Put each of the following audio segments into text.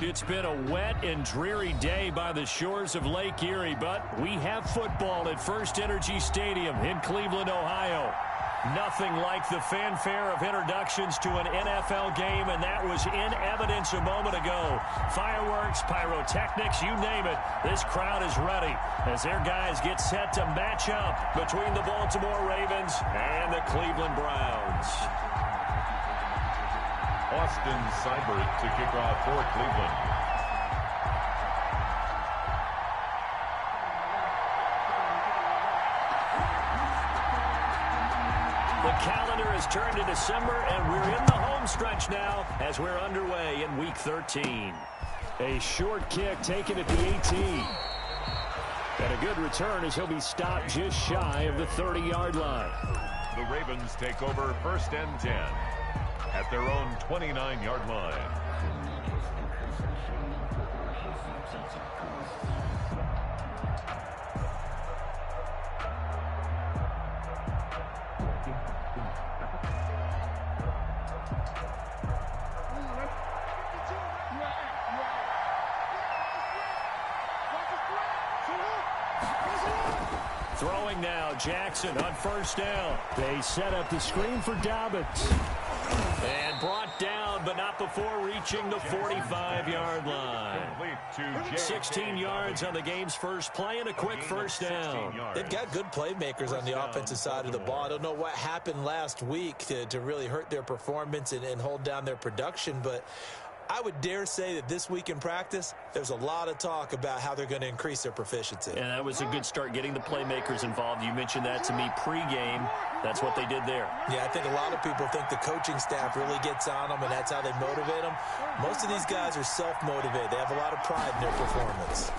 It's been a wet and dreary day by the shores of Lake Erie, but we have football at First Energy Stadium in Cleveland, Ohio. Nothing like the fanfare of introductions to an NFL game, and that was in evidence a moment ago. Fireworks, pyrotechnics, you name it. This crowd is ready as their guys get set to match up between the Baltimore Ravens and the Cleveland Browns. Austin Seibert to kick off for Cleveland. The calendar has turned to December, and we're in the home stretch now as we're underway in Week 13. A short kick taken at the 18. And a good return as he'll be stopped just shy of the 30-yard line. The Ravens take over 1st and 10 at their own 29-yard line. Throwing now, Jackson on 1st down. They set up the screen for Dobbins. And brought down, but not before reaching the 45-yard line. 16 yards on the game's first play and a quick 1st down. They've got good playmakers on the offensive side of the ball. I don't know what happened last week to really hurt their performance and hold down their production, but I would dare say that this week in practice, there's a lot of talk about how they're going to increase their proficiency. And that was a good start, getting the playmakers involved. You mentioned that to me pregame. That's what they did there. Yeah, I think a lot of people think the coaching staff really gets on them, and that's how they motivate them. Most of these guys are self-motivated. They have a lot of pride in their performance.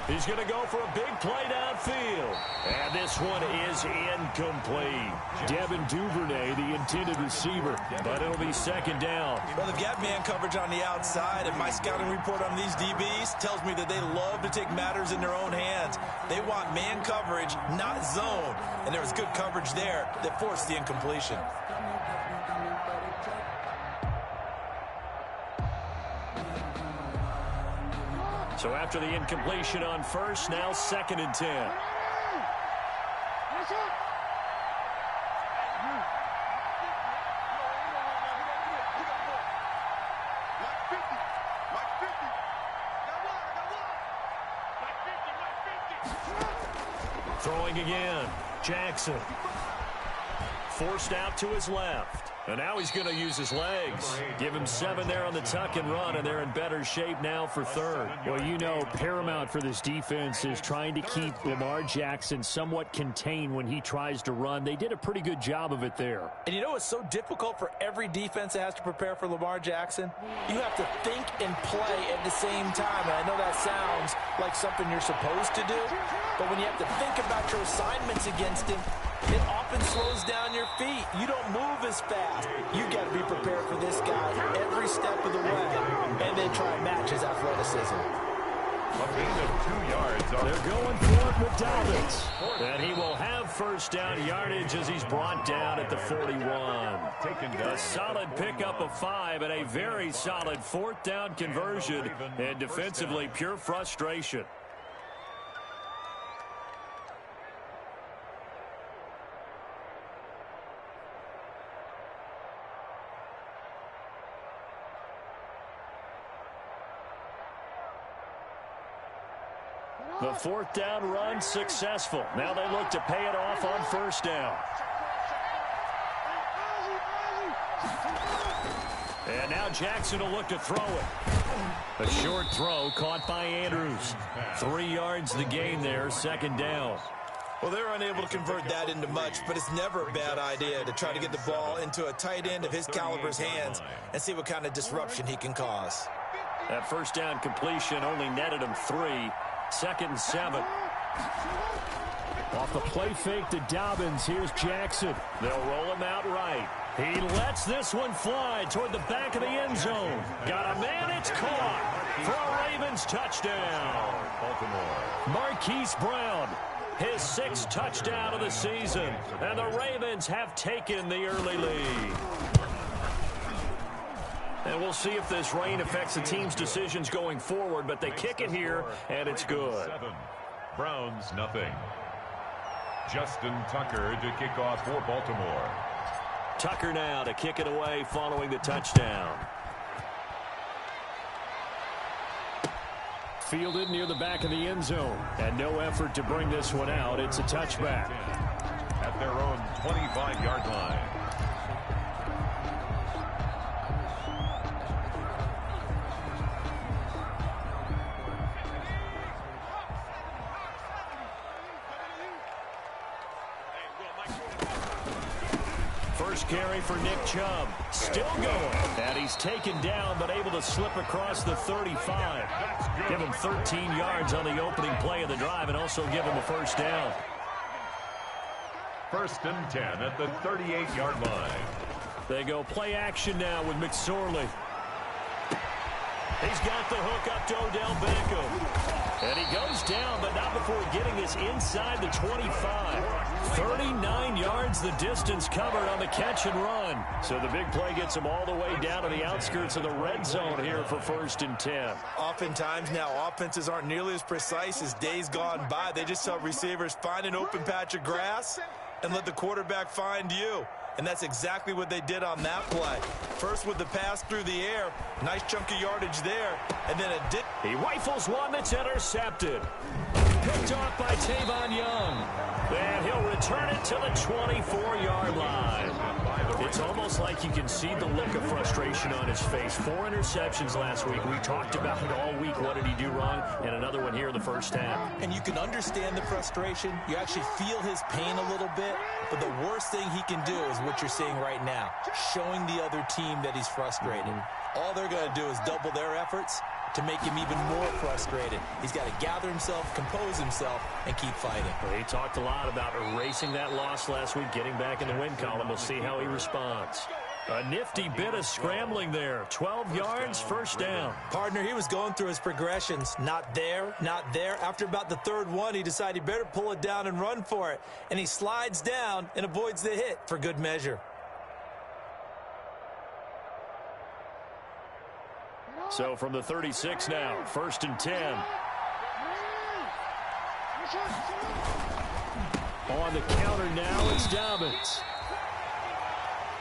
He's going to go for a big play downfield. And this one is incomplete. Devin Duvernay, the intended receiver, but it'll be 2nd down. Well, they've got man coverage on the outside, and my scouting report on these DBs tells me that they love to take matters in their own hands. They want man coverage, not zone. And there was good coverage there that forced the incompletion. So after the incompletion on 1st, now 2nd and 10. Throwing again, Jackson. Forced out to his left. And now he's going to use his legs. Give him 7 there on the tuck and run, and they're in better shape now for 3rd. Well, you know, paramount for this defense is trying to keep Lamar Jackson somewhat contained when he tries to run. They did a pretty good job of it there. And you know it's so difficult for every defense that has to prepare for Lamar Jackson? You have to think and play at the same time. And I know that sounds like something you're supposed to do, but when you have to think about your assignments against him, it often slows down your feet. You don't move as fast. You've got to be prepared for this guy every step of the way and then try and match his athleticism. A gain of 2 yards. They're going for it with Dobbins. And he will have 1st down yardage as he's brought down at the 41. A solid pickup of 5 and a very solid 4th down conversion. And defensively, pure frustration. The 4th down run successful. Now they look to pay it off on 1st down. And now Jackson will look to throw it. A short throw caught by Andrews. 3 yards the gain there, 2nd down. Well, they're unable to convert that into much, but it's never a bad idea to try to get the ball into a tight end of his caliber's hands and see what kind of disruption he can cause. That 1st down completion only netted him 3. 2nd and 7. Off the play fake to Dobbins, here's Jackson. They'll roll him out right. He lets this one fly toward the back of the end zone. Got a man, it's caught for a Ravens touchdown. Marquise Brown, his 6th touchdown of the season, and the Ravens have taken the early lead. And we'll see if this rain affects the team's decisions going forward, but they kick it here, and it's good. 7. Browns, nothing. Justin Tucker to kick off for Baltimore. Tucker now to kick it away following the touchdown. Fielded near the back of the end zone, and no effort to bring this one out. It's a touchback. At their own 25-yard line. First carry for Nick Chubb. Still going. And he's taken down, but able to slip across the 35. Give him 13 yards on the opening play of the drive and also give him a first down. 1st and 10 at the 38-yard line. They go play action now with McSorley. He's got the hook up to Odell Beckham. And he goes down, but not before getting this inside the 25. 39 yards the distance covered on the catch and run. So the big play gets him all the way down to the outskirts of the red zone here for 1st and 10. Oftentimes now, offenses aren't nearly as precise as days gone by. They just tell receivers, find an open patch of grass and let the quarterback find you. And that's exactly what they did on that play. First with the pass through the air. Nice chunk of yardage there. And then he rifles one that's intercepted. Picked off by Tavon Young. And he'll return it to the 24-yard line. It's almost like you can see the look of frustration on his face. 4 interceptions last week. We talked about it all week. What did he do wrong? And another one here in the first half. And you can understand the frustration. You actually feel his pain a little bit. But the worst thing he can do is what you're seeing right now, showing the other team that he's frustrated. All they're going to do is double their efforts to make him even more frustrated. He's got to gather himself, compose himself, and keep fighting. He talked a lot about erasing that loss last week, getting back in the win column. We'll see how he responds. A nifty bit of scrambling there. 12 yards, first down. Partner, he was going through his progressions. Not there, not there. After about the 3rd one, he decided he better pull it down and run for it. And he slides down and avoids the hit for good measure. So from the 36 now, 1st and 10. On the counter now, it's Dobbins.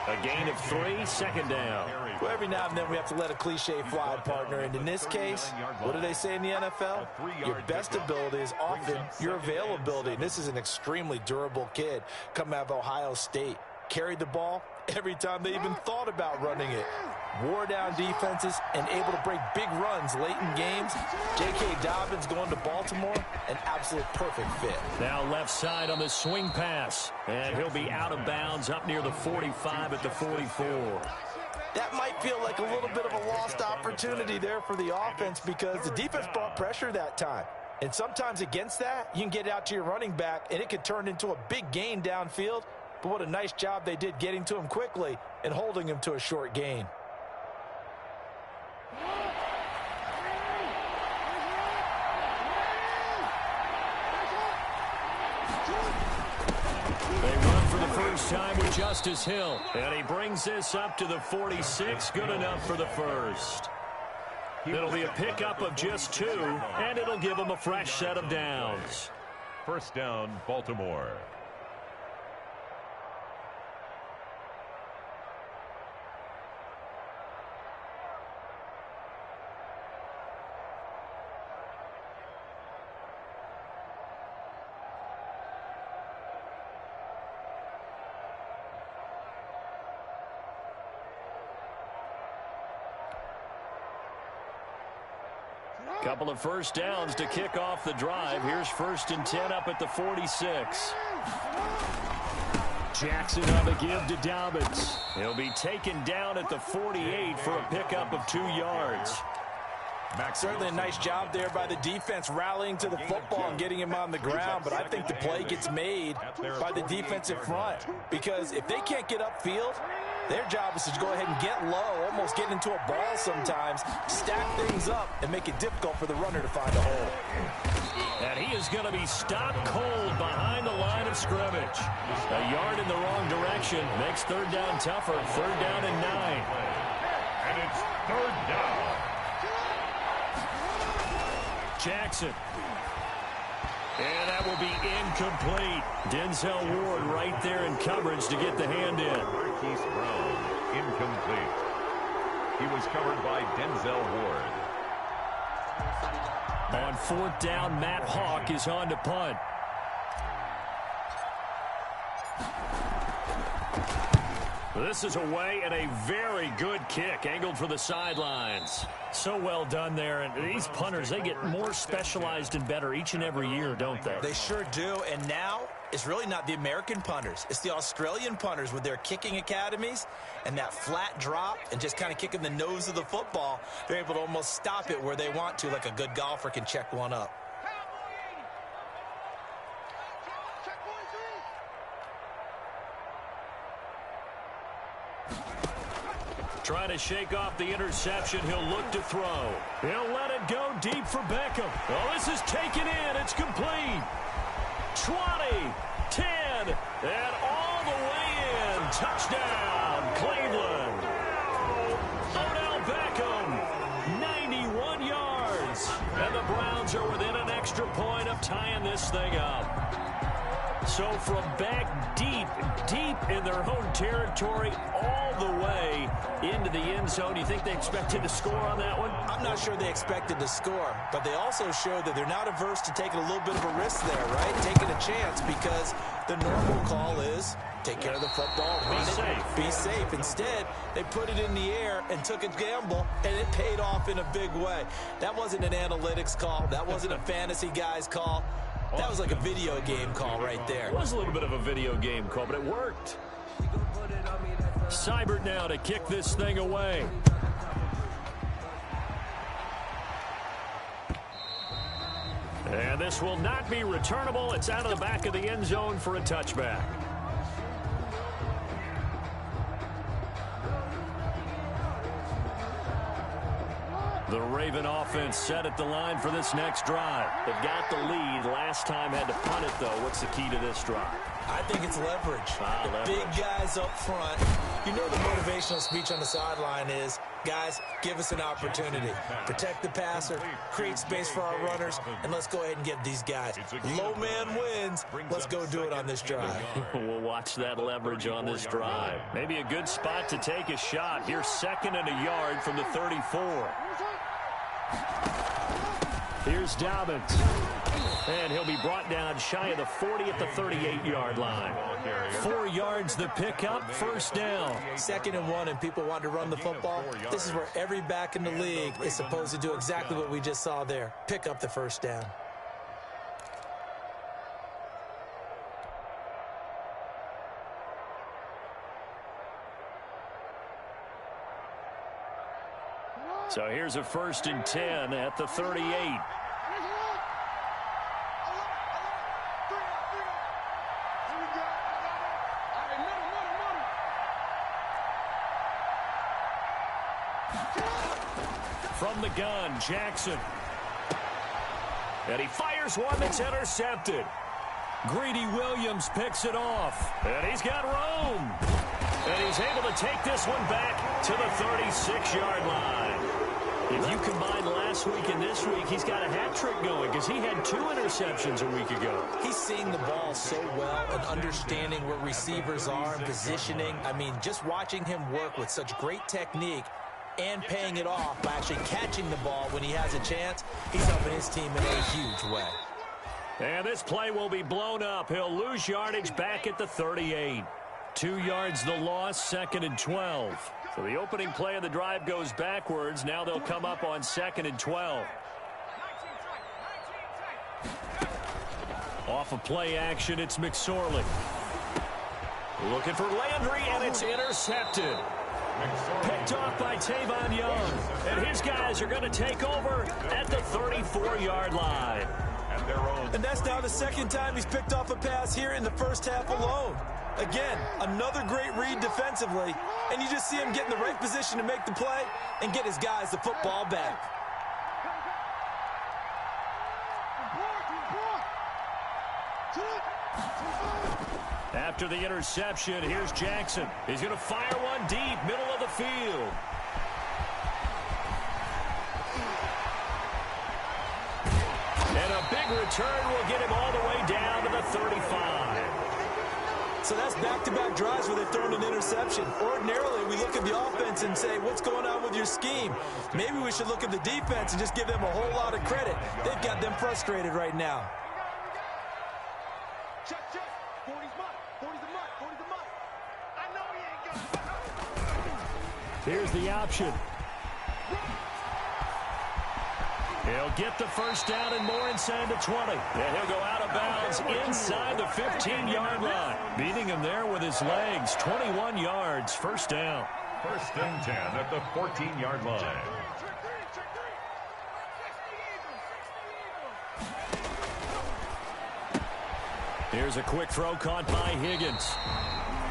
A gain of 3, 2nd down. Well, every now and then we have to let a cliche fly, partner. And in this case, what do they say in the NFL? Your best ability is often your availability. And this is an extremely durable kid coming out of Ohio State. Carried the ball every time they even thought about running it. Wore down defenses and able to break big runs late in games. J.K. Dobbins going to Baltimore, an absolute perfect fit. Now left side on the swing pass. And he'll be out of bounds up near the 45 at the 44. That might feel like a little bit of a lost opportunity there for the offense because the defense brought pressure that time. And sometimes against that, you can get out to your running back, and it could turn into a big gain downfield. But what a nice job they did getting to him quickly and holding him to a short gain. They run for the first time with Justice Hill. And he brings this up to the 46. Good enough for the first. It'll be a pickup of just 2, and it'll give him a fresh set of downs. 1st down, Baltimore. Couple of first downs to kick off the drive. Here's 1st and 10 up at the 46. Jackson on the give to Dobbins. He'll be taken down at the 48 for a pickup of 2 yards. Certainly a nice job there by the defense rallying to the football and getting him on the ground, but I think the play gets made by the defensive front because if they can't get upfield, their job is to go ahead and get low, almost get into a ball sometimes, stack things up, and make it difficult for the runner to find a hole. And he is going to be stopped cold behind the line of scrimmage. A yard in the wrong direction makes 3rd down tougher. 3rd down and 9. And it's third down. Jackson. And that will be incomplete. Denzel Ward right there in coverage to get the hand in. Marquise Brown, incomplete. He was covered by Denzel Ward. On fourth down, Matt Hawk is on to punt. This is away and a very good kick angled for the sidelines. So well done there. And these punters, they get more specialized and better each and every year, don't they? They sure do. And now it's really not the American punters. It's the Australian punters with their kicking academies and that flat drop and just kind of kicking the nose of the football. They're able to almost stop it where they want to, like a good golfer can check one up. Trying to shake off the interception. He'll look to throw. He'll let it go deep for Beckham. Oh, this is taken in. It's complete. 20, 10, and all the way in. Touchdown, Cleveland. Odell Beckham, 91 yards. And the Browns are within an extra point of tying this thing up. So from back deep in their own territory, all the way into the end zone, you think they expected to score on that one? I'm not sure they expected to score, but they also showed that they're not averse to taking a little bit of a risk there, right? Taking a chance, because the normal call is take care of the football, be safe. Instead, they put it in the air and took a gamble, and it paid off in a big way. That wasn't an analytics call. That wasn't a fantasy guy's call. That was like a video game call right there. It was a little bit of a video game call, but it worked. Seibert now to kick this thing away. And this will not be returnable. It's out of the back of the end zone for a touchback. The Raven offense set at the line for this next drive. They've got the lead. Last time had to punt it, though. What's the key to this drive? I think it's leverage. The big guys up front. You know the motivational speech on the sideline is, guys, give us an opportunity. Protect the passer, create space for our runners, and let's go ahead and get these guys. Low man wins. Let's go do it on this drive. We'll watch that leverage on this drive. Maybe a good spot to take a shot. Here's 2nd and a yard from the 34. Here's Dobbins. And he'll be brought down shy of the 40 at the 38-yard line. 4 yards the pickup, first down. 2nd and 1, and people want to run the football. This is where every back in the league is supposed to do exactly what we just saw there. Pick up the first down. So here's a 1st and 10 at the 38. From the gun, Jackson. And he fires one that's intercepted. Greedy Williams picks it off. And he's got room. And he's able to take this one back to the 36-yard line. If you combine last week and this week, he's got a hat trick going because he had 2 interceptions a week ago. He's seeing the ball so well and understanding where receivers are and positioning. I mean, just watching him work with such great technique and paying it off by actually catching the ball when he has a chance, he's helping his team in a huge way. And this play will be blown up. He'll lose yardage back at the 38. 2 yards the loss, 2nd and 12. So the opening play of the drive goes backwards. Now they'll come up on 2nd and 12. Off of play action, it's McSorley. Looking for Landry, and it's intercepted. Picked off by Tavon Young. And his guys are going to take over at the 34-yard line. And that's now the 2nd time he's picked off a pass here in the first half alone. Again, another great read defensively, and you just see him get in the right position to make the play and get his guys the football back. After the interception, here's Jackson. He's going to fire one deep, middle of the field. return will get him all the way down to the 35. So that's back-to-back drives where they've thrown an interception. Ordinarily, we look at the offense and say, what's going on with your scheme? Maybe we should look at the defense and just give them a whole lot of credit. They've got them frustrated right now. Here's the option. He'll get the first down and more inside the 20. And he'll go out of bounds inside the 15-yard line. Beating him there with his legs. 21 yards, first down. First and 10 at the 14-yard line. Here's a quick throw caught by Higgins.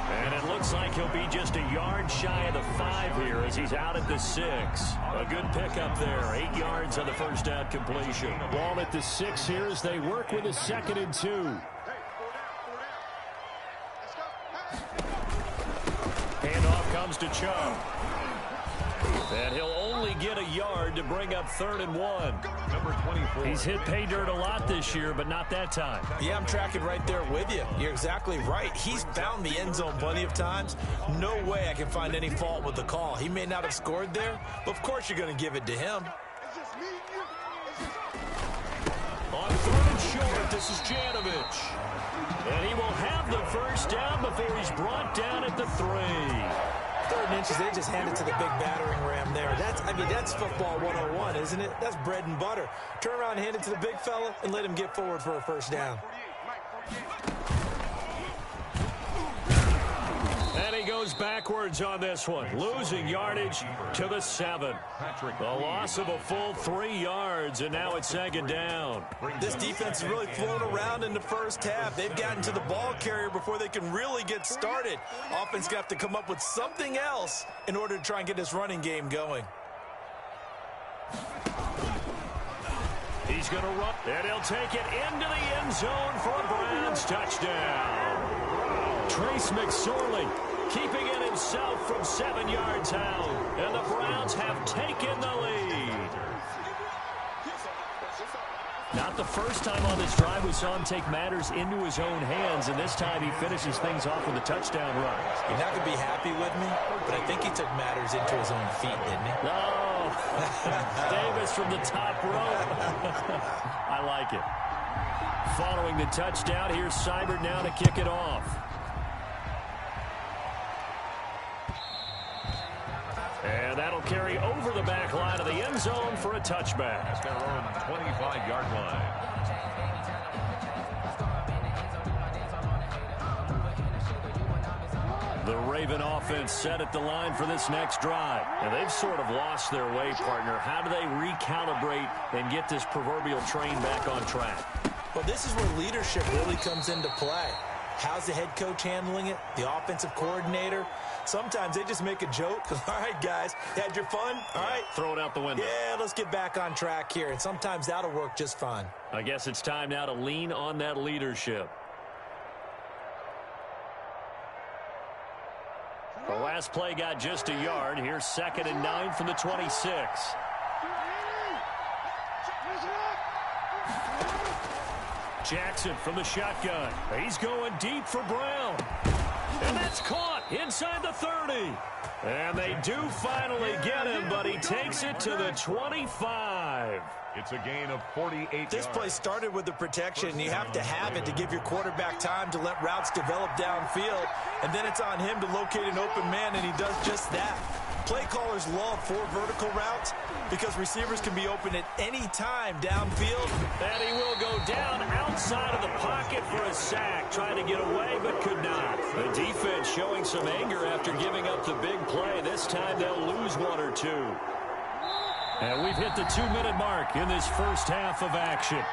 And it looks like he'll be just a yard shy of the 5 here as he's out at the 6. A good pickup there. 8 yards on the first down completion. Ball at the 6 here as they work with a 2nd and 2. Handoff comes to Chubb. And he'll only get a yard to bring up 3rd and 1. Number 24. He's hit pay dirt a lot this year, but not that time. Yeah, I'm tracking right there with you. You're exactly right. He's found the end zone plenty of times. No way I can find any fault with the call. He may not have scored there, but of course you're going to give it to him. On 3rd and short, this is Janovich. And he will have the first down before he's brought down at the 3. 3rd and inches, they just hand it to the big battering ram there. That's football 101, isn't it? That's bread and butter. Turn around, hand it to the big fella, and let him get forward for a first down. And he goes backwards on this one, losing yardage to the 7. The loss of a full 3 yards, and now it's 2nd down. This defense has really flown around in the first half. They've gotten to the ball carrier before they can really get started. Offense got to come up with something else in order to try and get this running game going. He's going to run, and he'll take it into the end zone for a Browns touchdown. Trace McSorley keeping it himself from 7 yards out. And the Browns have taken the lead. Not the first time on this drive we saw him take matters into his own hands, and this time he finishes things off with a touchdown run. You're not going to be happy with me, but I think he took matters into his own feet, didn't he? No. Davis from the top rope. I like it. Following the touchdown, here's Seibert now to kick it off. And that'll carry over the back line of the end zone for a touchback. At their own 25-yard line. The Raven offense set at the line for this next drive. And they've sort of lost their way, partner. How do they recalibrate and get this proverbial train back on track? Well, this is where leadership really comes into play. How's the head coach handling it? The offensive coordinator? Sometimes they just make a joke. All right, guys, you had your fun? All right. Throw it out the window. Yeah, let's get back on track here. And sometimes that'll work just fine. I guess it's time now to lean on that leadership. The last play got just a yard. Here's 2nd and 9 from the 26. Jackson from the shotgun. He's going deep for Brown. And that's caught inside the 30. And they do finally get him, but he takes it to the 25. It's a gain of 48 This yards. play started with the protection. You have to have it to give your quarterback time to let routes develop downfield. And then it's on him to locate an open man, and he does just that. Play callers love 4 vertical routes because receivers can be open at any time downfield. And he will go down outside of the pocket for a sack, trying to get away but could not. The defense showing some anger after giving up the big play. This time they'll lose 1 or 2. And we've hit the 2-minute mark in this first half of action.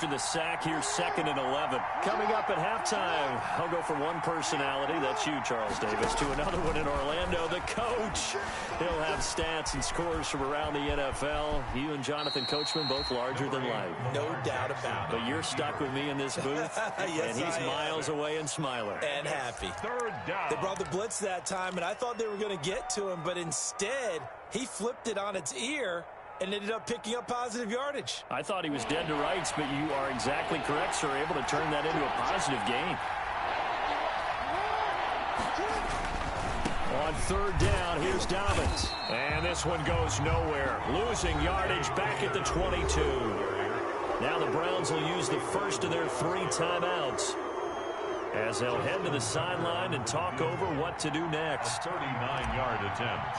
after the sack. Here's 2nd and 11. Coming up at halftime, I'll go from one personality, that's you, Charles Davis, to another one in Orlando, the coach. He'll have stats and scores from around the NFL. You and Jonathan Coachman, both larger than life. No doubt about it. But you're stuck with me in this booth, yes, and he's miles away and smiling. And happy. 3rd down. They brought the blitz that time, and I thought they were going to get to him, but instead, he flipped it on its ear and ended up picking up positive yardage. I thought he was dead to rights, but you are exactly correct, sir. Able to turn that into a positive gain. On 3rd down, here's Dobbins. And this one goes nowhere. Losing yardage back at the 22. Now the Browns will use the first of their 3 timeouts as they'll head to the sideline and talk over what to do next. 39-yard attempt.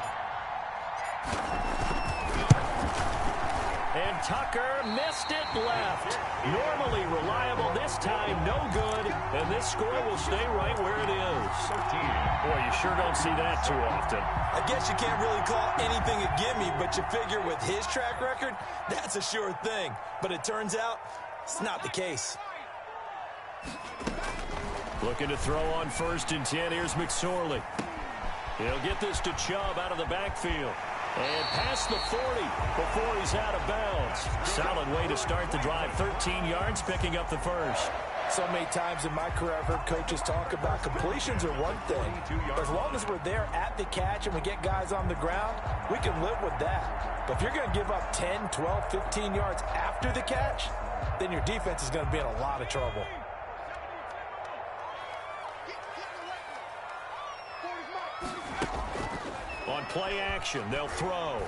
And Tucker missed it left. Normally reliable, this time no good. And this score will stay right where it is. 13. Boy, you sure don't see that too often. I guess you can't really call anything a gimme, but you figure with his track record, that's a sure thing. But it turns out, it's not the case. Looking to throw on 1st and 10. Here's McSorley. He'll get this to Chubb out of the backfield. And past the 40 before he's out of bounds. Solid way to start the drive. 13 yards, picking up the first. So many times in my career, I've heard coaches talk about completions are one thing. But as long as we're there at the catch and we get guys on the ground, we can live with that. But if you're going to give up 10, 12, 15 yards after the catch, then your defense is going to be in a lot of trouble. On play action, they'll throw.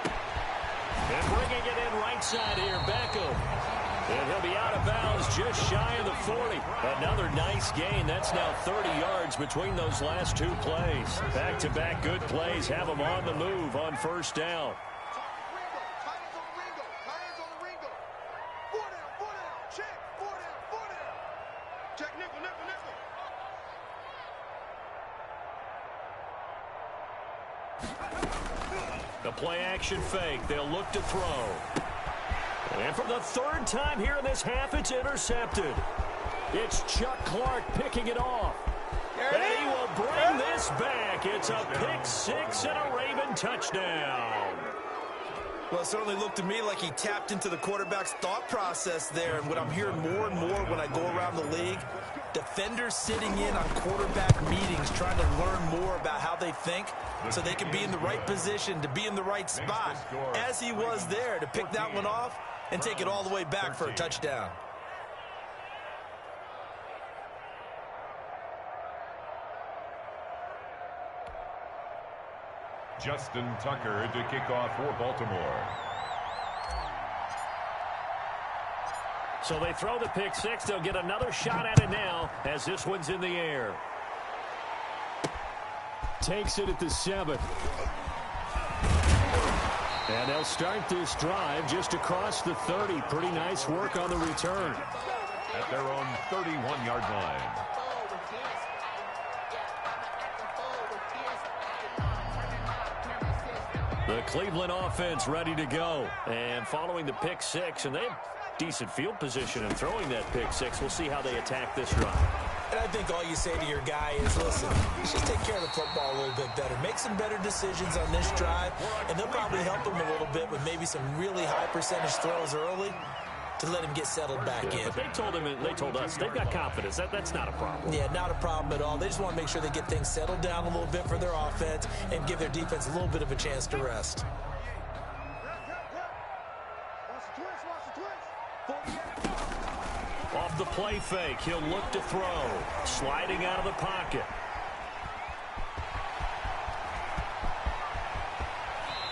And bringing it in right side here, Beckham. And he'll be out of bounds just shy of the 40. Another nice gain. That's now 30 yards between those last 2 plays. Back-to-back good plays have them on the move on 1st down. The play-action fake. They'll look to throw. And for the 3rd time here in this half, it's intercepted. It's Chuck Clark picking it off. And he will bring this back. It's a pick-6 and a Raven touchdown. Well, it certainly looked to me like he tapped into the quarterback's thought process there. And what I'm hearing more and more when I go around the league, defenders sitting in on quarterback meetings trying to learn more about how they think so they can be in the right position to be in the right spot, as he was there to pick that one off and take it all the way back for a touchdown. Justin Tucker to kick off for Baltimore. So they throw the pick-6. They'll get another shot at it now as this one's in the air. Takes it at the 7. And they'll start this drive just across the 30. Pretty nice work on the return. At their own 31-yard line. The Cleveland offense ready to go. And following the pick-6, and they have decent field position in throwing that pick-6. We'll see how they attack this drive. And I think all you say to your guy is, listen, let's just take care of the football a little bit better. Make some better decisions on this drive, and they'll probably help him a little bit with maybe some really high percentage throws early to let him get settled back in. But they told us they've got confidence. That's not a problem. Yeah, not a problem at all. They just want to make sure they get things settled down a little bit for their offense and give their defense a little bit of a chance to rest. Off the play fake, he'll look to throw. Sliding out of the pocket.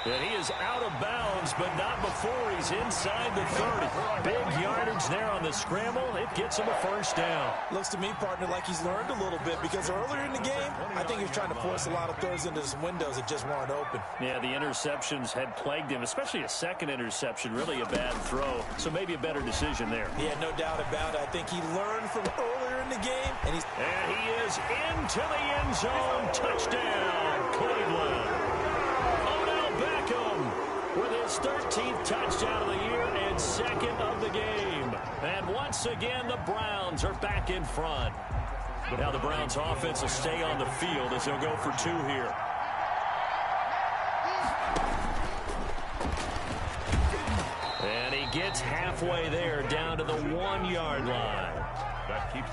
And he is out of bounds, but not before he's inside the 30. Big yardage there on the scramble. It gets him a first down. Looks to me, partner, like he's learned a little bit, because earlier in the game, I think he was trying to force a lot of throws into some windows that just weren't open. Yeah, the interceptions had plagued him, especially a second interception, really a bad throw. So maybe a better decision there. Yeah, no doubt about it. I think he learned from earlier in the game. And he is into the end zone. Touchdown, Cleveland. Beckham with his his 13th touchdown of the year and second of the game. And once again, the Browns are back in front. Now the Browns offense will stay on the field as they'll go for 2 here. And he gets halfway there, down to the 1-yard line.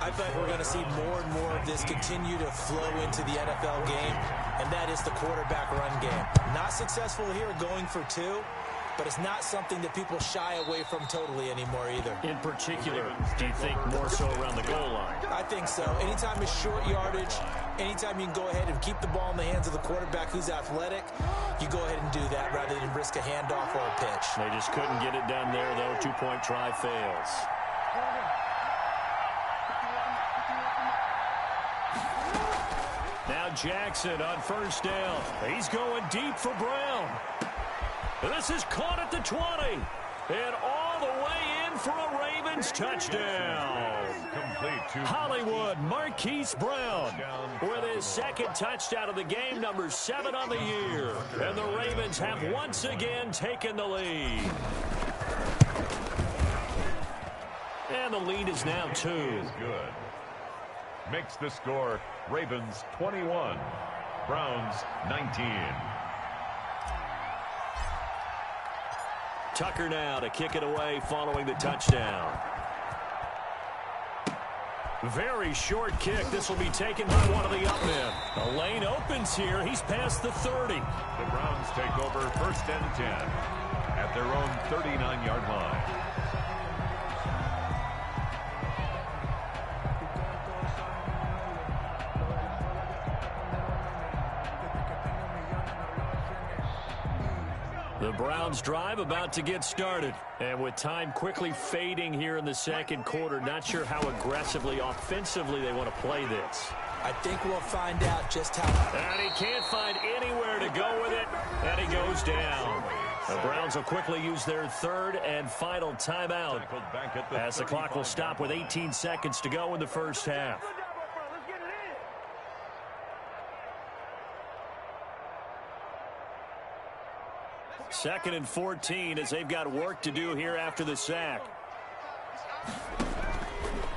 I bet we're going to see more and more of this continue to flow into the NFL game, and that is the quarterback run game. Not successful here going for 2, but it's not something that people shy away from totally anymore either. In particular, do you think more so around the goal line? I think so. Anytime it's short yardage, anytime you can go ahead and keep the ball in the hands of the quarterback who's athletic, you go ahead and do that rather than risk a handoff or a pitch. They just couldn't get it done there, though. 2-point try fails. Now Jackson on first down. He's going deep for Brown. This is caught at the 20. And all the way in for a Ravens touchdown. Hollywood Marquise Brown with his second touchdown of the game, number 7 on the year. And the Ravens have once again taken the lead. And the lead is now 2. Good. Makes the score Ravens 21, Browns 19. Tucker now to kick it away following the touchdown. Very short kick. This will be taken by one of the up men. The lane opens here. He's past the 30. The Browns take over 1st and 10 at their own 39-yard line. The Browns drive about to get started. And with time quickly fading here in the second quarter, not sure how aggressively, offensively they want to play this. I think we'll find out just how. And he can't find anywhere to go with it. And he goes down. The Browns will quickly use their 3rd and final timeout as the clock will stop with 18 seconds to go in the first half. Second and 14 as they've got work to do here after the sack.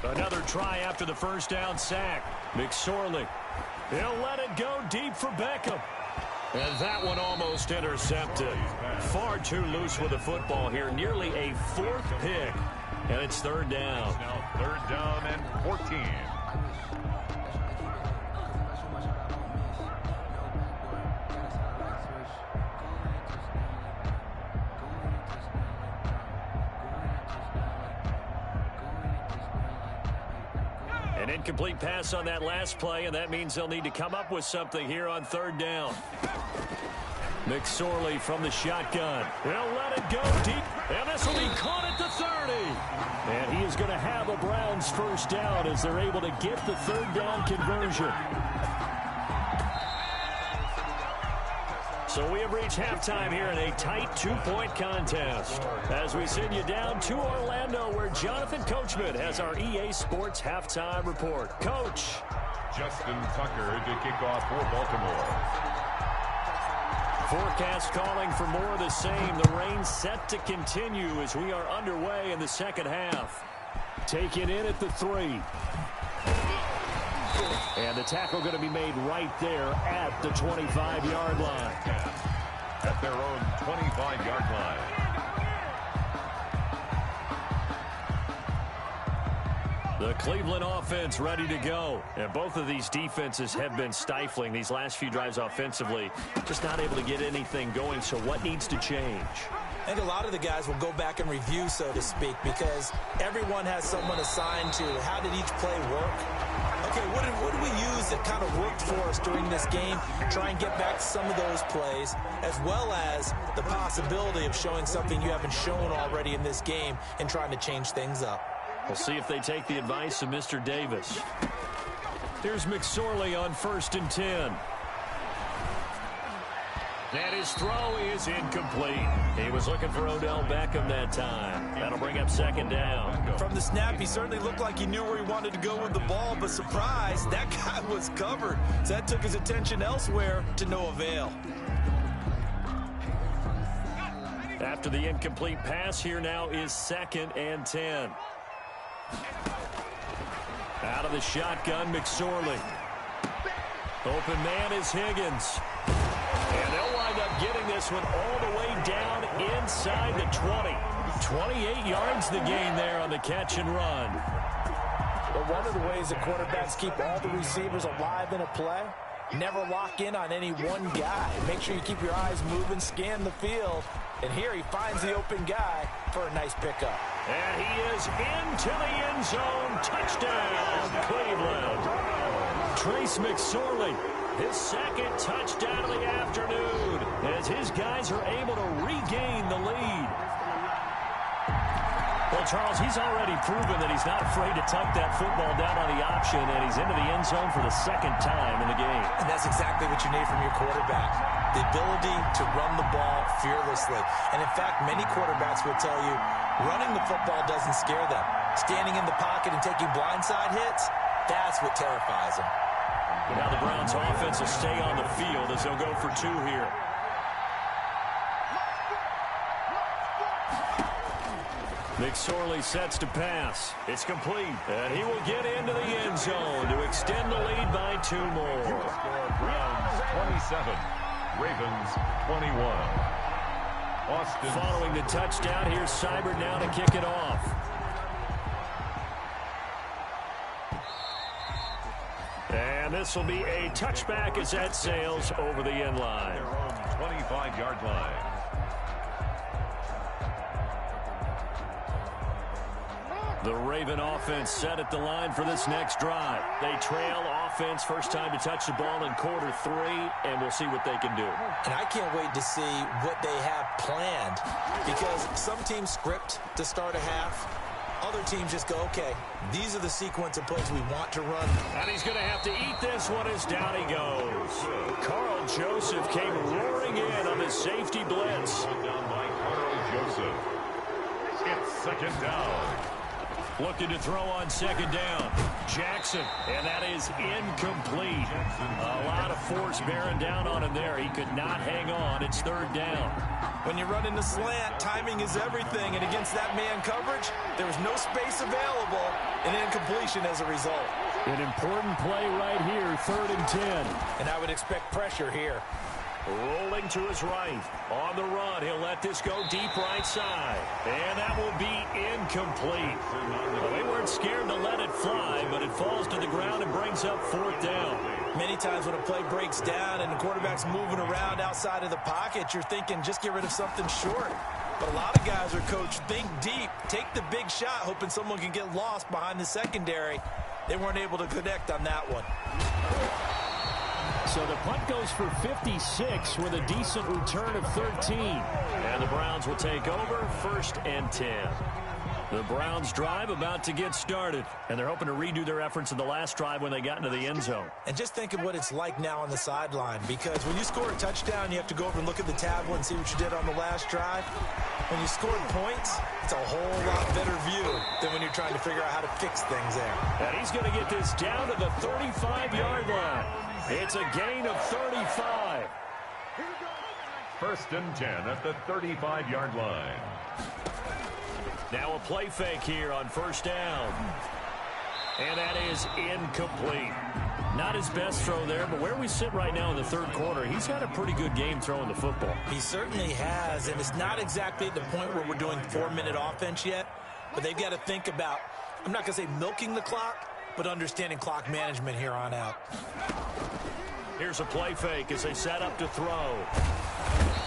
Another try after the first down sack. McSorley. He'll let it go deep for Beckham. And that one almost intercepted. Far too loose with the football here. Nearly a 4th pick. And it's 3rd down. Now 3rd down and 14. An incomplete pass on that last play, and that means they'll need to come up with something here on 3rd down. McSorley from the shotgun. They'll let it go deep, and this will be caught at the 30. And he is going to have a Browns first down as they're able to get the 3rd down conversion. So we have reached halftime here in a tight 2-point contest as we send you down to Orlando where Jonathan Coachman has our EA Sports halftime report. Coach. Justin Tucker to kick off for Baltimore. Forecast calling for more of the same. The rain set to continue as we are underway in the second half. Take it in at the 3. And the tackle going to be made right there at the 25-yard line. At their own 25-yard line. The Cleveland offense ready to go. And both of these defenses have been stifling these last few drives offensively. Just not able to get anything going. So what needs to change? I think a lot of the guys will go back and review, so to speak, because everyone has someone assigned to how did each play work. Okay, what did we use that kind of worked for us during this game? Try and get back to some of those plays, as well as the possibility of showing something you haven't shown already in this game and trying to change things up. We'll see if they take the advice of Mr. Davis. Here's McSorley on 1st and 10. And his throw is incomplete. He was looking for Odell Beckham that time. That'll bring up 2nd down. From the snap, he certainly looked like he knew where he wanted to go with the ball, but surprise, that guy was covered. So that took his attention elsewhere to no avail. After the incomplete pass, here now is 2nd and 10. Out of the shotgun, McSorley. Open man is Higgins. And they'll wind up getting this one all the way down inside the 20. 28 yards the gain there on the catch and run. But one of the ways that quarterbacks keep all the receivers alive in a play, never lock in on any one guy. Make sure you keep your eyes moving, scan the field. And here he finds the open guy for a nice pickup. And he is into the end zone. Touchdown, Cleveland. Trace McSorley, his 2nd touchdown of the afternoon, as his guys are able to regain the lead. Well, Charles, he's already proven that he's not afraid to tuck that football down on the option, and he's into the end zone for the 2nd time in the game. And that's exactly what you need from your quarterback, the ability to run the ball fearlessly. And, in fact, many quarterbacks will tell you running the football doesn't scare them. Standing in the pocket and taking blindside hits, that's what terrifies them. Now the Browns' offense will stay on the field as they'll go for 2 here. McSorley sets to pass. It's complete. And he will get into the end zone to extend the lead by 2 more. Score Browns 27, Ravens 21. Austin. Following the touchdown, here's Seibert now to kick it off. And this will be a touchback as that sails over the end line. Their own 25-yard line. The Raven offense set at the line for this next drive. They trail offense, first time to touch the ball in quarter 3, and we'll see what they can do. And I can't wait to see what they have planned, because some teams script to start a half. Other teams just go, okay, these are the sequence of plays we want to run. And he's going to have to eat this one as down he goes. Carl Joseph came roaring in on the safety blitz. Down by Carl Joseph. It's 2nd down. Looking to throw on 2nd down. Jackson, and that is incomplete. A lot of force bearing down on him there. He could not hang on. It's 3rd down. When you run in the slant, timing is everything, and against that man coverage, there was no space available, and incompletion as a result. An important play right here, 3rd and 10. And I would expect pressure here. Rolling to his right. On the run, he'll let this go deep right side. And that will be incomplete. Well, they weren't scared to let it fly, but it falls to the ground and brings up 4th down. Many times when a play breaks down and the quarterback's moving around outside of the pocket, you're thinking just get rid of something short. But a lot of guys are coached, think deep, take the big shot, hoping someone can get lost behind the secondary. They weren't able to connect on that one. So the punt goes for 56 with a decent return of 13. And the Browns will take over, 1st and 10. The Browns drive about to get started, and they're hoping to redo their efforts in the last drive when they got into the end zone. And just think of what it's like now on the sideline, because when you score a touchdown, you have to go over and look at the tablet and see what you did on the last drive. When you scored points, it's a whole lot better view than when you're trying to figure out how to fix things there. And he's going to get this down to the 35-yard line. It's a gain of 35. 1st and 10 at the 35-yard line. Now a play fake here on 1st down. And that is incomplete. Not his best throw there, but where we sit right now in the 3rd quarter, he's had a pretty good game throwing the football. He certainly has, and it's not exactly at the point where we're doing 4-minute offense yet, but they've got to think about, I'm not going to say milking the clock, but understanding clock management here on out. Here's a play fake as they set up to throw.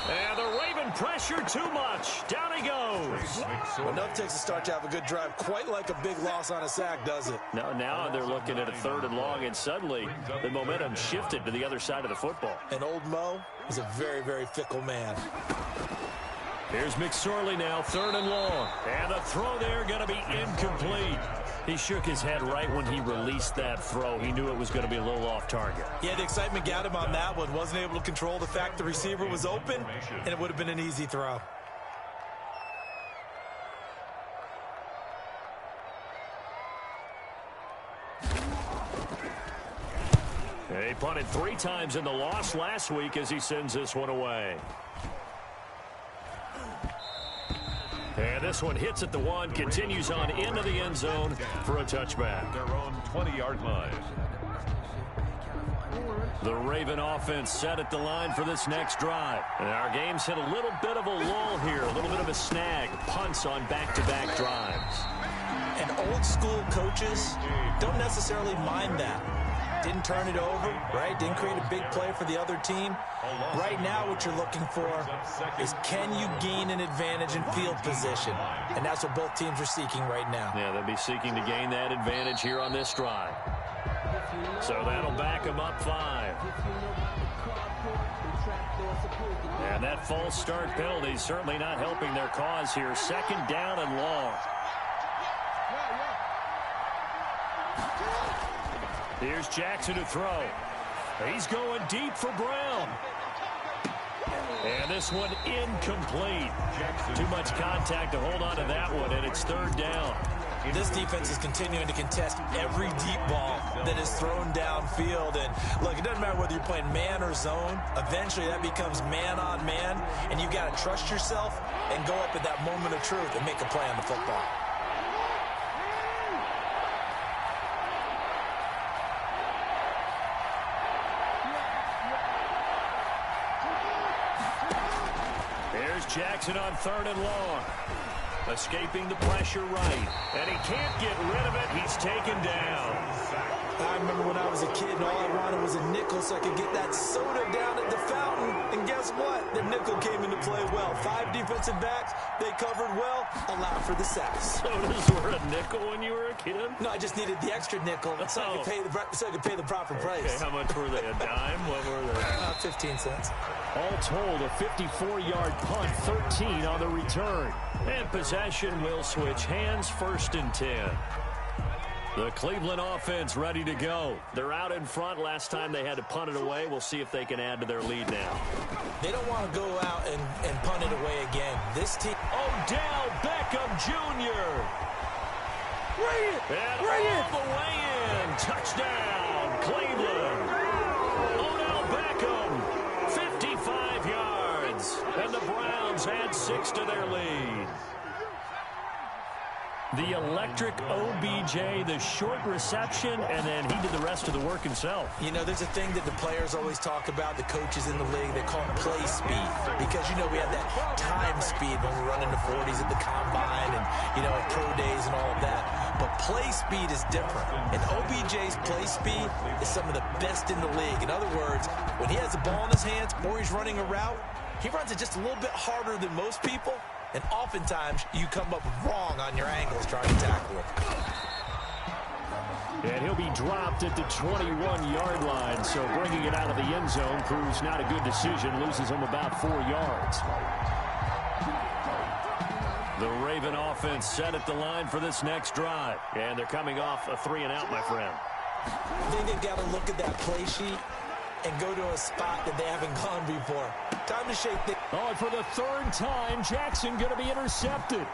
And the Raven pressure too much. Down he goes. Enough takes a start to have a good drive. Quite like a big loss on a sack, does it? Now they're looking at a 3rd and long, and suddenly the momentum shifted to the other side of the football. And old Mo is a very, very fickle man. Here's McSorley now, 3rd and long. And the throw there going to be incomplete. He shook his head right when he released that throw. He knew it was going to be a little off target. Yeah, the excitement got him on that one. Wasn't able to control the fact the receiver was open, and it would have been an easy throw. He punted 3 times in the loss last week as he sends this one away. And this one hits at the 1, continues on into the end zone for a touchback. Their own 20-yard line. The Raven offense set at the line for this next drive. And our game's hit a little bit of a lull here, a little bit of a snag. Punts on back-to-back drives. And old school coaches don't necessarily mind that. Didn't turn it over, right? Didn't create a big play for the other team. Right now what you're looking for is, can you gain an advantage in field position? And that's what both teams are seeking right now. Yeah, they'll be seeking to gain that advantage here on this drive. So that'll back them up 5. And that false start penalty is certainly not helping their cause here. 2nd down and long. Here's Jackson to throw. He's going deep for Brown. And this one incomplete. Too much contact to hold on to that one, and it's 3rd down. This defense is continuing to contest every deep ball that is thrown downfield. And look, it doesn't matter whether you're playing man or zone. Eventually that becomes man on man, and you've got to trust yourself and go up at that moment of truth and make a play on the football. Jackson on 3rd and long. Escaping the pressure right. And he can't get rid of it. He's taken down. I remember when I was a kid and all I wanted was a nickel so I could get that soda down at the fountain. And guess what? The nickel came into play well. 5 defensive backs. They covered well. Allowed for the sacks. Sodas were a nickel when you were a kid? No, I just needed the extra nickel so I could pay the proper price. Okay, how much were they? A dime? What were they? 15 cents. All told, a 54-yard punt, 13 on the return. And possession will switch hands, 1st and 10. The Cleveland offense ready to go. They're out in front. Last time they had to punt it away. We'll see if they can add to their lead now. They don't want to go out and punt it away again. This team... Odell Beckham Jr. Bring it! All the way in. Touchdown, Cleveland. Odell Beckham, 55 yards. And the Browns add 6 to their lead. The electric OBJ, the short reception, and then he did the rest of the work himself. You know, there's a thing that the players always talk about, the coaches in the league, they call it play speed. Because, you know, we have that time speed when we run into 40s at the combine and, you know, at pro days and all of that. But play speed is different. And OBJ's play speed is some of the best in the league. In other words, when he has the ball in his hands or he's running a route, he runs it just a little bit harder than most people. And oftentimes, you come up wrong on your angles trying to tackle him. And he'll be dropped at the 21-yard line, so bringing it out of the end zone proves not a good decision, loses him about 4 yards. The Raven offense set at the line for this next drive, and they're coming off a 3-and-out, my friend. I think they've got to look at that play sheet and go to a spot that they haven't gone before. Time to shake things. Oh, and for the 3rd time, Jackson going to be intercepted.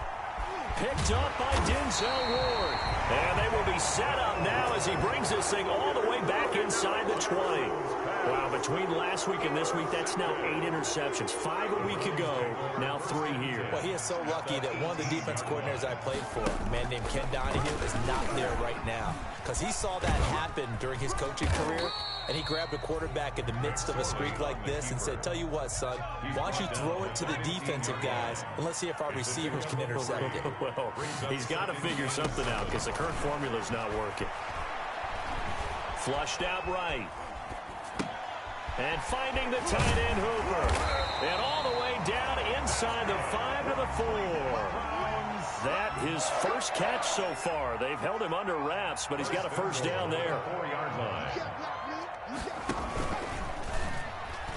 Picked up by Denzel Ward. And they will be set up now as he brings this thing all the way back inside the 20. Wow, between last week and this week, that's now 8 interceptions. 5 a week ago, now 3 here. Well, he is so lucky that one of the defense coordinators I played for, a man named Ken Donahue, is not there right now. Because he saw that happen during his coaching career, and he grabbed a quarterback in the midst of a streak like this and said, tell you what, son, why don't you throw it to the defensive guys, and let's see if our receivers can intercept it. Well, he's got to figure something out because the current formula's not working. Flushed out right. And finding the tight end Hooper. And all the way down inside the 5 to the 4. That his first catch so far. They've held him under wraps, but he's got a 1st down there. 4-yard line.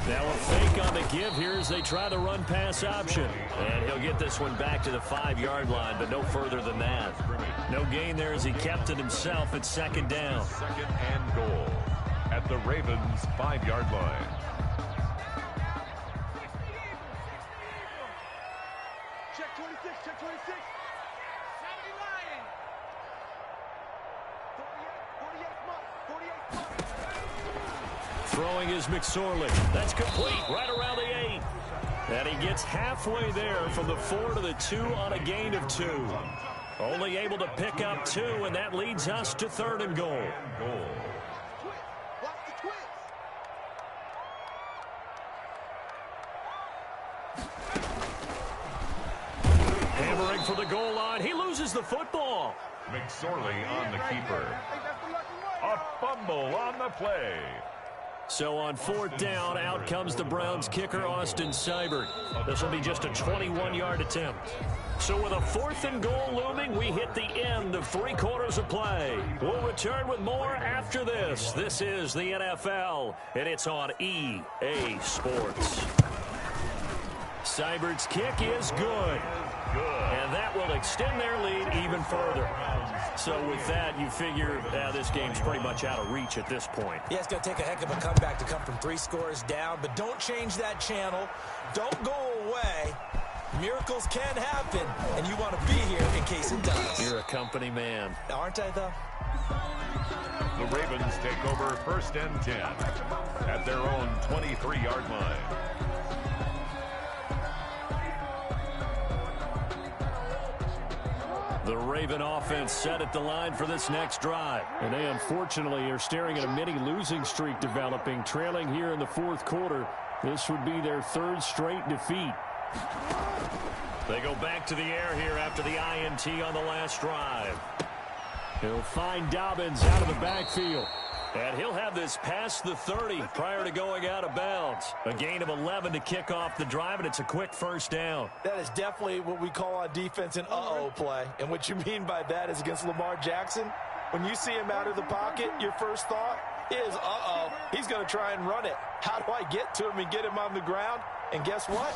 Now a fake on the give here as they try the run-pass option. And he'll get this one back to the 5-yard line, but no further than that. No gain there as he kept it himself at 2nd down. 2nd and goal at the Ravens' 5-yard line. Check 26, check 26. 70 Lion. 48 Throwing is McSorley. That's complete right around the 8. And he gets halfway there from the 4 to the 2 on a gain of 2. Only able to pick up 2, and that leads us to 3rd and goal. Hammering for the goal line. He loses the football. McSorley on the keeper. A fumble on the play. So on 4th down, out comes the Browns kicker, Austin Seibert. This will be just a 21-yard attempt. So with a 4th and goal looming, we hit the end of 3 quarters of play. We'll return with more after this. This is the NFL, and it's on EA Sports. Seibert's kick is good. And that will extend their lead even further. So with that, you figure this game's pretty much out of reach at this point. Yeah, it's going to take a heck of a comeback to come from 3 scores down, but don't change that channel. Don't go away. Miracles can happen, and you want to be here in case it does. You're a company man. Aren't I, though? The Ravens take over 1st and 10 at their own 23-yard line. The Raven offense set at the line for this next drive. And they unfortunately are staring at a mini losing streak developing, trailing here in the 4th quarter. This would be their 3rd straight defeat. They go back to the air here after the INT on the last drive. He'll find Dobbins out of the backfield. And he'll have this past the 30 prior to going out of bounds. A gain of 11 to kick off the drive, and it's a quick 1st down. That is definitely what we call on defense an uh-oh play. And what you mean by that is against Lamar Jackson, when you see him out of the pocket, your first thought is, uh-oh, he's going to try and run it. How do I get to him and get him on the ground? And guess what?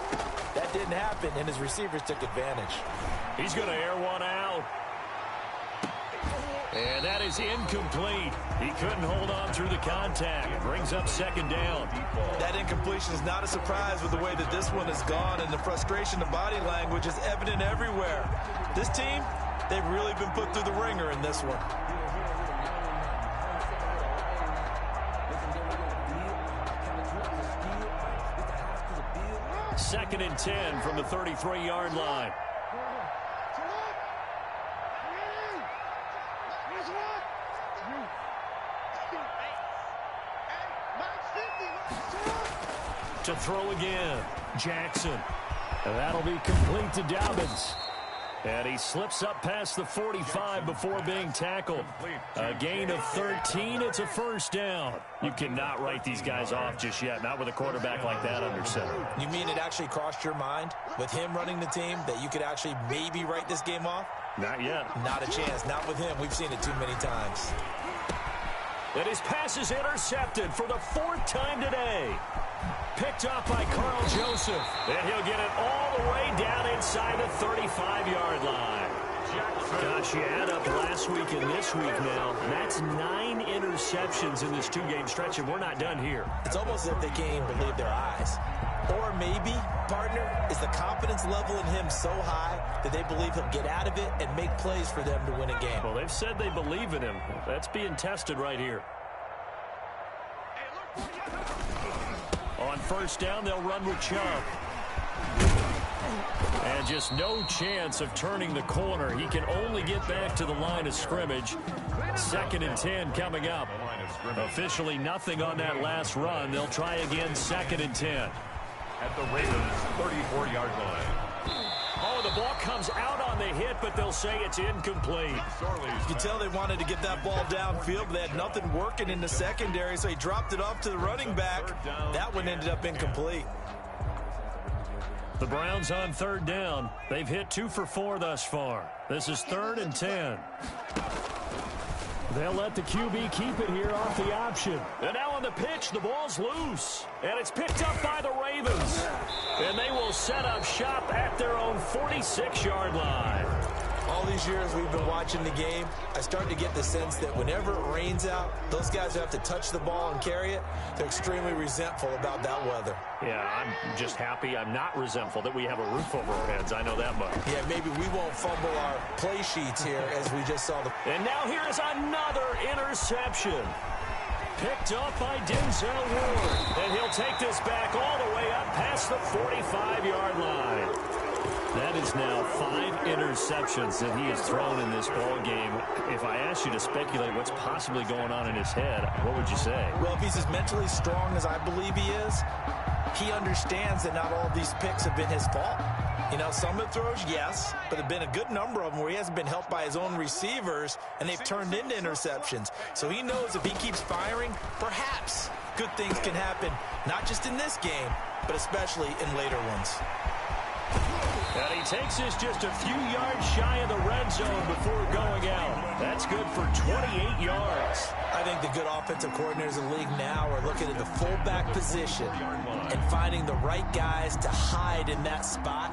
That didn't happen, and his receivers took advantage. He's going to air one out. And that is incomplete. He couldn't hold on through the contact. It brings up 2nd down. That incompletion is not a surprise with the way that this one has gone, and the frustration of body language is evident everywhere. This team, they've really been put through the ringer in this one. Second and 10 from the 33-yard line. To throw again, Jackson. And that'll be complete to Dobbins. And he slips up past the 45 before being tackled. A gain of 13. It's a 1st down. You cannot write these guys off just yet, not with a quarterback like that under center. You mean it actually crossed your mind with him running the team that you could actually maybe write this game off? Not yet. Not a chance. Not with him. We've seen it too many times. And his pass is intercepted for the 4th time today. Picked off by Carl Joseph. And he'll get it all the way down inside the 35-yard line. Gosh, you add up last week and this week now. That's 9 interceptions in this 2-game stretch, and we're not done here. It's almost as if they can't even believe their eyes. Or maybe, partner, is the confidence level in him so high that they believe he'll get out of it and make plays for them to win a game. Well, they've said they believe in him. That's being tested right here. On 1st down, they'll run with Chubb. And just no chance of turning the corner. He can only get back to the line of scrimmage. 2nd and 10 coming up. Officially nothing on that last run. They'll try again 2nd and 10. At the Ravens' 34-yard line. Oh, the ball comes out on the hit, but they'll say it's incomplete. You can tell they wanted to get that ball downfield, but they had nothing working in the secondary, so he dropped it off to the running back. That one ended up incomplete. The Browns on 3rd down. They've hit 2 for 4 thus far. This is 3rd and 10. They'll let the QB keep it here off the option. And now on the pitch, the ball's loose. And it's picked up by the Ravens. And they will set up shop at their own 46-yard line. All these years we've been watching the game, I start to get the sense that whenever it rains out, those guys who have to touch the ball and carry it, they're extremely resentful about that weather. Yeah, I'm just happy I'm not resentful that we have a roof over our heads. I know that much. Yeah, maybe we won't fumble our play sheets here as we just saw the... And now here is another interception. Picked off by Denzel Ward. And he'll take this back all the way up past the 45-yard line. That is now 5 interceptions that he has thrown in this ball game. If I asked you to speculate what's possibly going on in his head, what would you say? Well, if he's as mentally strong as I believe he is, he understands that not all of these picks have been his fault. You know, some of the throws, yes, but there have been a good number of them where he hasn't been helped by his own receivers, and they've turned into interceptions. So he knows if he keeps firing, perhaps good things can happen, not just in this game, but especially in later ones. And he takes this just a few yards shy of the red zone before going out. That's good for 28 yards. I think the good offensive coordinators in the league now are looking at the fullback position and finding the right guys to hide in that spot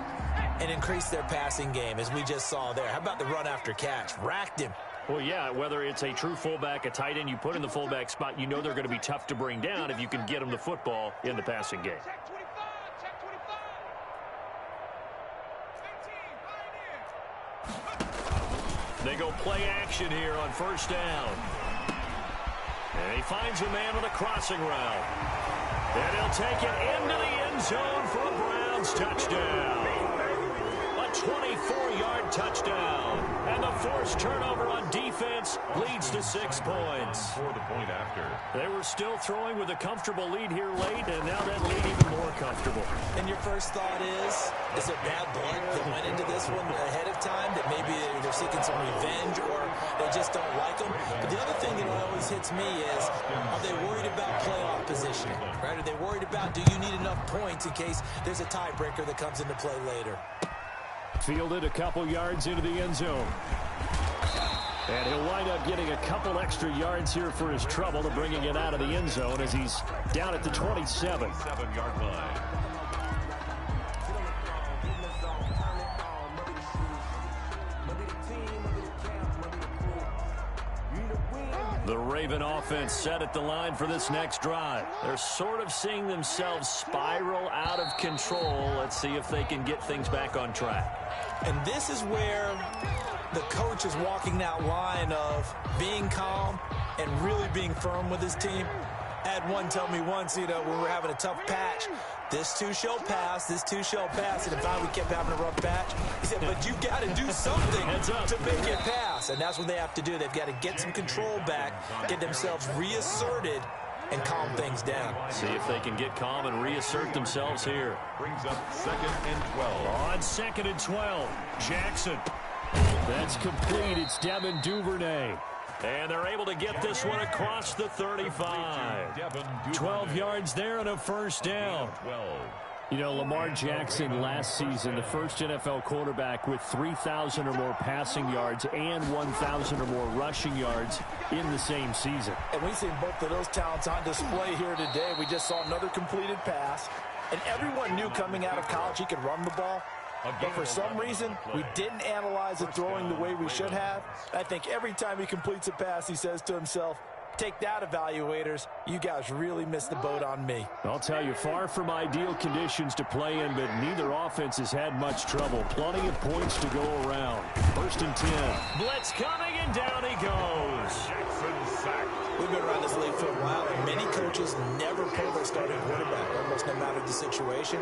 and increase their passing game, as we just saw there. How about the run after catch? Racked him. Well, yeah, whether it's a true fullback, a tight end you put in the fullback spot, you know they're going to be tough to bring down if you can get them the football in the passing game. They go play action here on first down. And he finds a man with a crossing route. And he'll take it into the end zone for a Browns touchdown. A 24-yard touchdown. And the forced turnover on defense leads to 6 points. For the point after. They were still throwing with a comfortable lead here late, and now that lead even more comfortable. And your first thought is it bad blood that went into this one ahead of time, that maybe they're seeking some revenge or they just don't like them? But the other thing that always hits me is, are they worried about playoff positioning? Right? Are they worried about, do you need enough points in case there's a tiebreaker that comes into play later? Fielded a couple yards into the end zone. And he'll wind up getting a couple extra yards here for his trouble to bringing it out of the end zone as he's down at the 27. 7-yard line. The Raven offense set at the line for this next drive. They're sort of seeing themselves spiral out of control. Let's see if they can get things back on track. And this is where the coach is walking that line of being calm and really being firm with his team. I had one tell me once, you know, when we were having a tough patch, this too shall pass, this too shall pass. And finally we kept having a rough patch. He said, but you got to do something to make it pass. And that's what they have to do. They've got to get some control back, get themselves reasserted, and calm things down. See if they can get calm and reassert themselves here. Brings up 2nd and 12. On 2nd and 12, Jackson. That's complete. It's Devin Duvernay. And they're able to get this one across the 35. 12 yards there and a first down. You know, Lamar Jackson last season, the first NFL quarterback with 3,000 or more passing yards and 1,000 or more rushing yards in the same season. And we've seen both of those talents on display here today. We just saw another completed pass. And everyone knew coming out of college he could run the ball. But for some reason, we didn't analyze it throwing the way we should have. I think every time he completes a pass, he says to himself, take that, evaluators. You guys really missed the boat on me. I'll tell you, far from ideal conditions to play in, but neither offense has had much trouble. Plenty of points to go around. 1st and 10. Blitz coming, and down he goes. We've been around this league for a while, and many coaches never pull their starting quarterback, almost no matter the situation.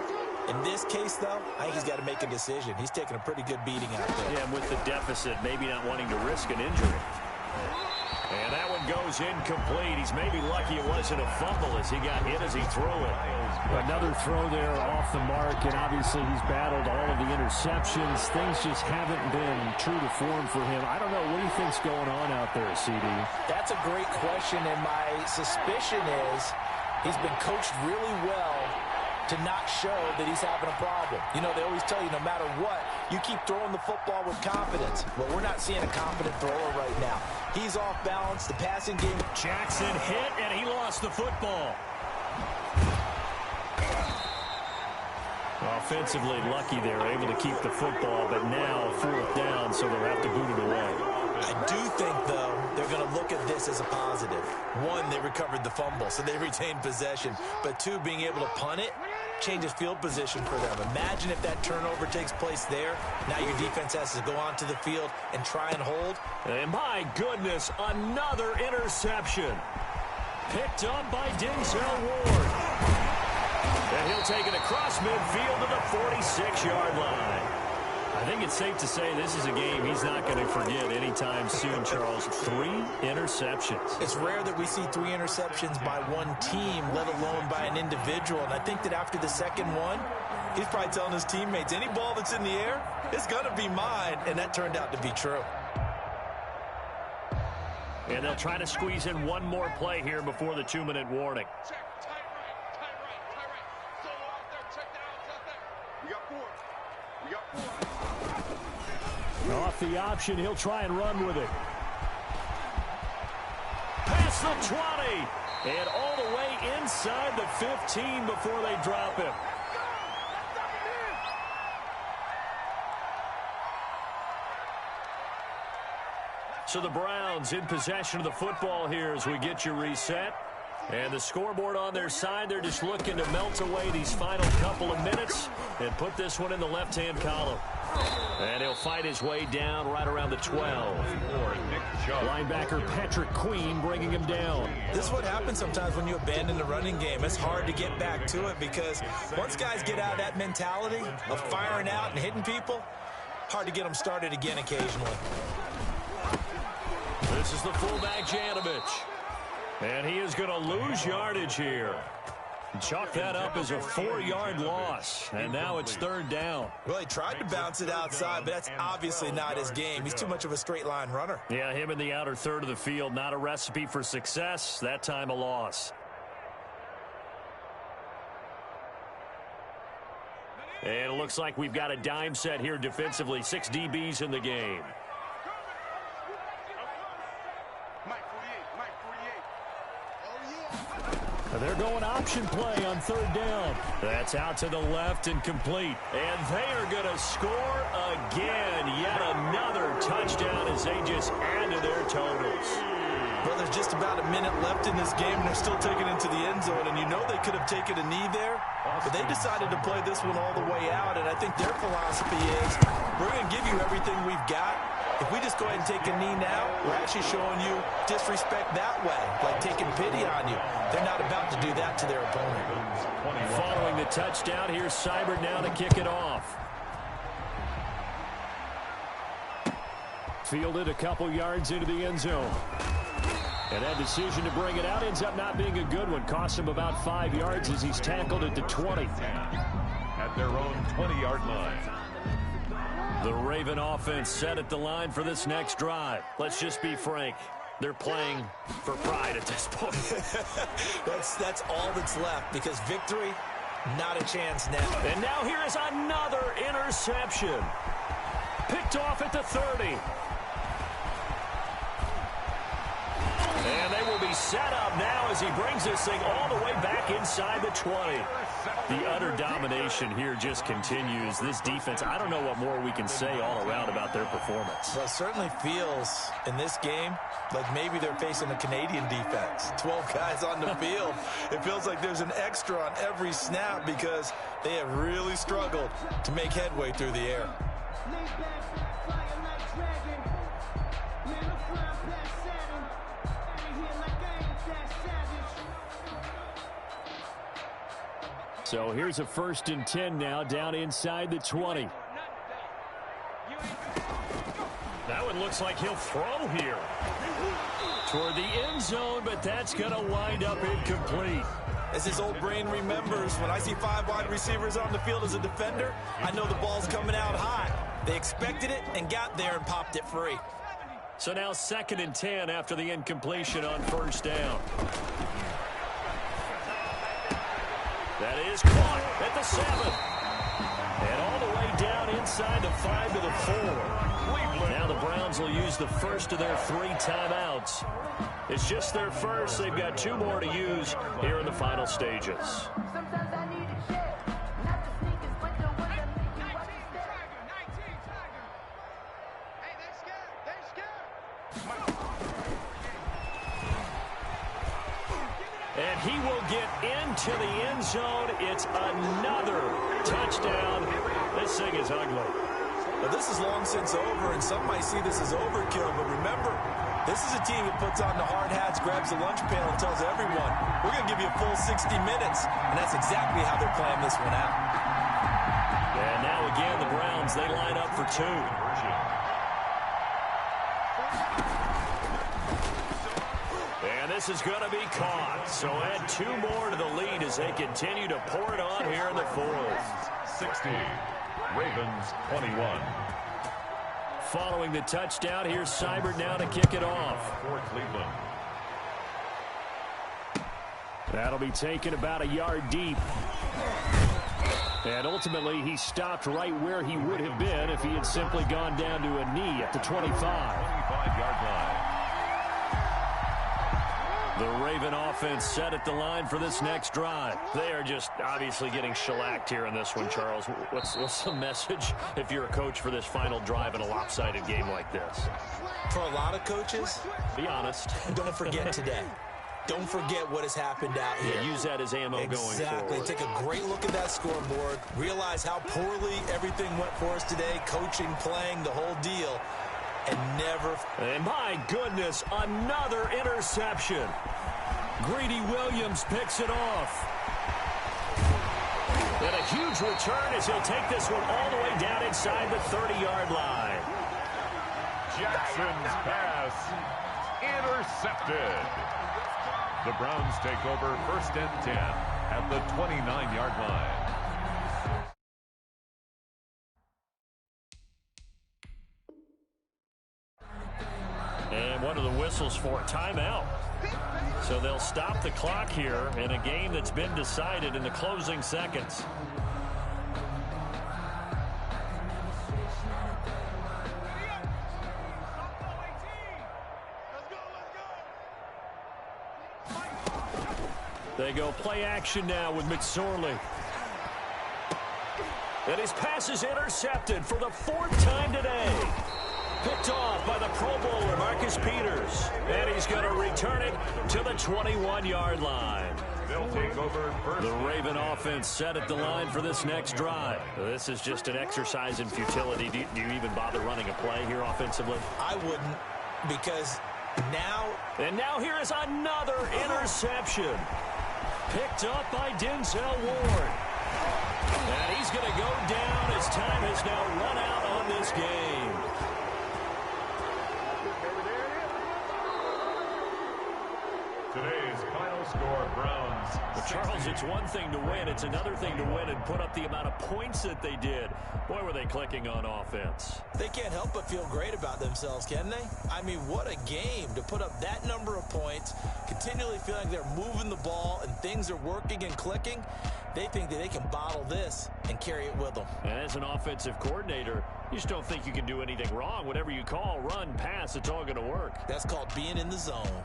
In this case, though, I think he's got to make a decision. He's taking a pretty good beating out there. Yeah, and with the deficit, maybe not wanting to risk an injury. And that one goes incomplete. He's maybe lucky it wasn't a fumble as he got hit as he threw it. Another throw there off the mark, and obviously he's battled all of the interceptions. Things just haven't been true to form for him. I don't know. What do you think's going on out there, CD? That's a great question, and my suspicion is he's been coached really well to not show that he's having a problem. You know, they always tell you no matter what, you keep throwing the football with confidence. Well, we're not seeing a confident thrower right now. He's off balance. The passing game. Jackson hit, and he lost the football. Offensively lucky they're able to keep the football, but now 4th down, so they'll have to boot it away. I do think, though, they're going to look at this as a positive. One, they recovered the fumble, so they retained possession. But two, being able to punt it changes field position for them. Imagine if that turnover takes place there. Now your defense has to go onto the field and try and hold. And my goodness, another interception. picked up by Denzel Ward. And he'll take it across midfield to the 46-yard line. I think it's safe to say this is a game he's not going to forget anytime soon, Charles. 3 interceptions. It's rare that we see 3 interceptions by one team, let alone by an individual. And I think that after the second one, he's probably telling his teammates, any ball that's in the air, it's going to be mine. And that turned out to be true. And they'll try to squeeze in one more play here before the 2-minute warning. Check, tight right. Solo out there, check that out there. We got 4. Off the option, he'll try and run with it. Past the 20. And all the way inside the 15 before they drop him. So the Browns in possession of the football here as we get you reset. And the scoreboard on their side, they're just looking to melt away these final couple of minutes and put this one in the left-hand column. And he'll fight his way down right around the 12. Linebacker Patrick Queen bringing him down. This is what happens sometimes when you abandon the running game. It's hard to get back to it because once guys get out of that mentality of firing out and hitting people, hard to get them started again occasionally. This is the fullback, Janovich. And he is going to lose yardage here. Chalk that up as a 4-yard loss. And now it's 3rd down. Well, he tried to bounce it outside, but that's obviously not his game. He's too much of a straight-line runner. Yeah, him in the outer third of the field. Not a recipe for success. That time a loss. And it looks like we've got a dime set here defensively. 6 DBs in the game. They're going option play on 3rd down. That's out to the left and complete. And they are going to score again. Yet another touchdown as they just add to their totals. Well, there's just about a minute left in this game, and they're still taking it to the end zone. And you know they could have taken a knee there, but they decided to play this one all the way out. And I think their philosophy is, we're going to give you everything we've got. If we just go ahead and take a knee now, we're actually showing you disrespect that way, like taking pity on you. They're not about to do that to their opponent. Following the touchdown, here's Seibert now to kick it off. Fielded a couple yards into the end zone. And that decision to bring it out ends up not being a good one. Costs him about 5 yards as he's tackled at the 20. At their own 20-yard line. The Raven offense set at the line for this next drive. Let's just be frank. They're playing for pride at this point. That's all that's left because victory, not a chance now. And now here is another interception. Picked off at the 30. And they will be set up now as he brings this thing all the way back inside the 20. The utter domination here just continues. This defense, I don't know what more we can say all around about their performance. Well, it certainly feels in this game like maybe they're facing a Canadian defense. 12 guys on the field. It feels like there's an extra on every snap because they have really struggled to make headway through the air. So here's a 1st and 10 now, down inside the 20. That one looks like he'll throw here. Toward the end zone, but that's going to wind up incomplete. As his old brain remembers, when I see 5 wide receivers on the field as a defender, I know the ball's coming out hot. They expected it and got there and popped it free. So now 2nd and 10 after the incompletion on 1st down. That is caught at the 7. And all the way down inside the 5 to the 4. Now the Browns will use the first of their 3 timeouts. It's just their first. They've got 2 more to use here in the final stages. And he will get into the end zone. It's another touchdown. This thing is ugly. Well, this is long since over, and some might see this as overkill. But remember, This is a team that puts on the hard hats, grabs the lunch pail, and tells everyone, we're going to give you a full 60 minutes. And that's exactly how they're playing this one out. And now again, the Browns, they line up for two. And this is going to be caught. So add 2 more to the lead as they continue to pour it on here in the fourth. 60, Ravens 21. Following the touchdown, here's Seibert now to kick it off. For Cleveland. That'll be taken about a yard deep. And ultimately, he stopped right where he would have been if he had simply gone down to a knee at the 25. 25-yard line. The Raven offense set at the line for this next drive. They are just obviously getting shellacked here in this one, Charles. What's the message if you're a coach for this final drive in a lopsided game like this? For a lot of coaches, be honest. Don't forget today. Don't forget what has happened out here. Yeah, use that as ammo going forward. Exactly. Take a great look at that scoreboard. Realize how poorly everything went for us today. Coaching, playing, the whole deal. And never... And my goodness, another interception. Greedy Williams picks it off. And a huge return as he'll take this one all the way down inside the 30-yard line. Jackson's pass intercepted. The Browns take over 1st and 10 at the 29-yard line. And one of the whistles for a timeout. So they'll stop the clock here in a game that's been decided in the closing seconds. They go play action now with McSorley. And his pass is intercepted for the 4th time today. Picked off by the Pro Bowler, Marcus Peters. And he's going to return it to the 21-yard line. They'll take over first. The Raven offense set at the line for this next drive. This is just an exercise in futility. Do you even bother running a play here offensively? I wouldn't, because now... And now here is another interception. Picked up by Denzel Ward. And he's going to go down as time has now run out on this game. Today's final score, Browns. But Charles, it's one thing to win. It's another thing to win and put up the amount of points that they did. Boy, were they clicking on offense. They can't help but feel great about themselves, can they? I mean, what a game to put up that number of points, continually feeling like they're moving the ball and things are working and clicking. They think that they can bottle this and carry it with them. And as an offensive coordinator, you just don't think you can do anything wrong. Whatever you call, run, pass, it's all going to work. That's called being in the zone.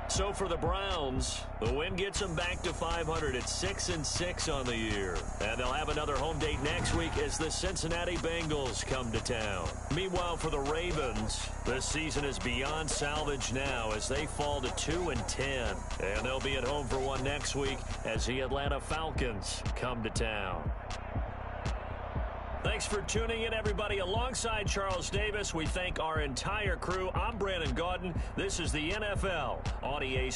So for the Browns, the win gets them back to 500 at 6-6 on the year. And they'll have another home date next week as the Cincinnati Bengals come to town. Meanwhile, for the Ravens, this season is beyond salvage now as they fall to 2-10. And they'll be at home for one next week as the Atlanta Falcons come to town. Thanks for tuning in, everybody. Alongside Charles Davis, we thank our entire crew. I'm Brandon Gaudin. This is the NFL on EA.